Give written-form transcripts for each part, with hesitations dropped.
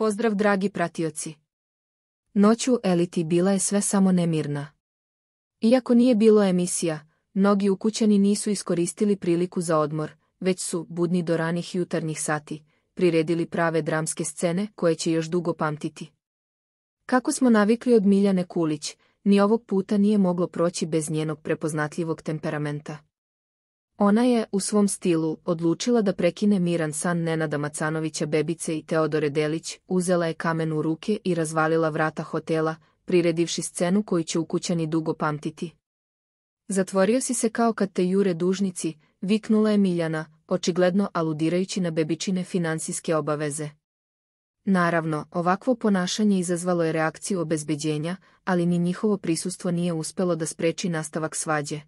Pozdrav dragi pratioci. Noć u Eliti bila je sve samo nemirna. Iako nije bilo emisija, mnogi ukućani nisu iskoristili priliku za odmor, već su, budni do ranih jutarnjih sati, priredili prave dramske scene koje će još dugo pamtiti. Kako smo navikli od Miljane Kulić, ni ovog puta nije moglo proći bez njenog prepoznatljivog temperamenta. Ona je, u svom stilu, odlučila da prekine miran san Nenada Macanovića Bebice i Teodore Delić, uzela je kamen u ruke i razvalila vrata hotela, priredivši scenu koju će ukućani dugo pamtiti. Zatvorio si se kao kad te jure dužnici, viknula je Miljana, očigledno aludirajući na Bebičine finansijske obaveze. Naravno, ovakvo ponašanje izazvalo je reakciju obezbeđenja, ali ni njihovo prisustvo nije uspelo da spreči nastavak svađe.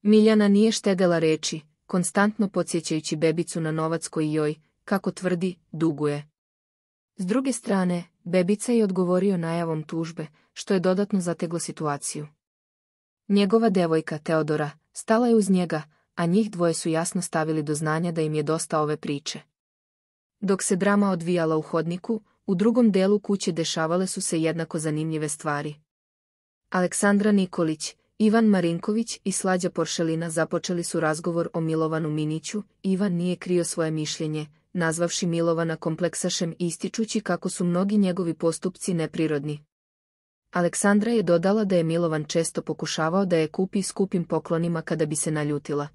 Miljana nije štedela reči, konstantno podsjećajući Bebicu na novac koji joj, kako tvrdi, duguje. S druge strane, Bebica je odgovorio najavom tužbe, što je dodatno zateglo situaciju. Njegova devojka, Teodora, stala je uz njega, a njih dvoje su jasno stavili do znanja da im je dosta ove priče. Dok se drama odvijala u hodniku, u drugom delu kuće dešavale su se jednako zanimljive stvari. Aleksandra Nikolić, Ivan Marinković i Slađa Poršelina započeli su razgovor o Milovanu Miniću. Ivan nije krio svoje mišljenje, nazvavši Milovana kompleksašem i ističući kako su mnogi njegovi postupci neprirodni. Aleksandra je dodala da je Milovan često pokušavao da je kupi skupim poklonima kada bi se naljutila.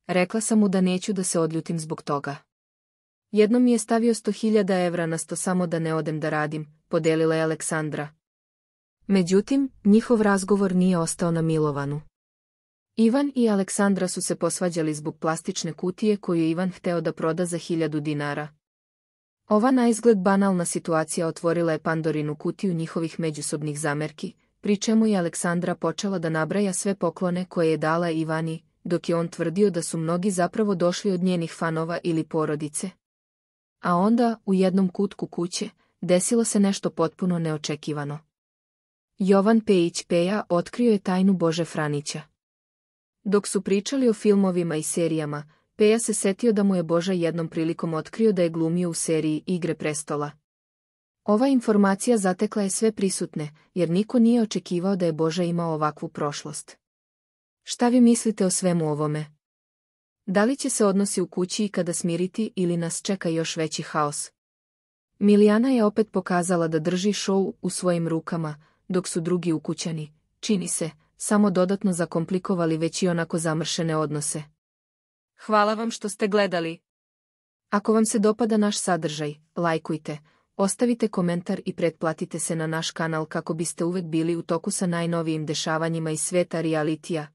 Rekla sam mu da neću da se odljutim zbog toga. Jednom mi je stavio 100.000 evra na sto samo da ne odem da radim, podelila je Aleksandra. Međutim, njihov razgovor nije ostao na Milovanu. Ivan i Aleksandra su se posvađali zbog plastične kutije koju je Ivan hteo da proda za 1.000 dinara. Ova naizgled banalna situacija otvorila je Pandorinu kutiju njihovih međusobnih zamerki, pri čemu je Aleksandra počela da nabraja sve poklone koje je dala Ivani, dok je on tvrdio da su mnogi zapravo došli od njenih fanova ili porodice. A onda, u jednom kutku kuće, desilo se nešto potpuno neočekivano. Jovan Pejić Peja otkrio je tajnu Bože Franića. Dok su pričali o filmovima i serijama, Peja se setio da mu je Boža jednom prilikom otkrio da je glumio u seriji Igre prestola. Ova informacija zatekla je sve prisutne, jer niko nije očekivao da je Boža imao ovakvu prošlost. Šta vi mislite o svemu ovome? Da li će se odnosi u kući ikada smiriti ili nas čeka još veći haos? Milijana je opet pokazala da drži šou u svojim rukama, dok su drugi ukućani, čini se, samo dodatno zakomplikovali već i onako zamršene odnose. Hvala vam što ste gledali. Ako vam se dopada naš sadržaj, lajkujte, ostavite komentar i pretplatite se na naš kanal kako biste uvek bili u toku sa najnovijim dešavanjima iz sveta realitija.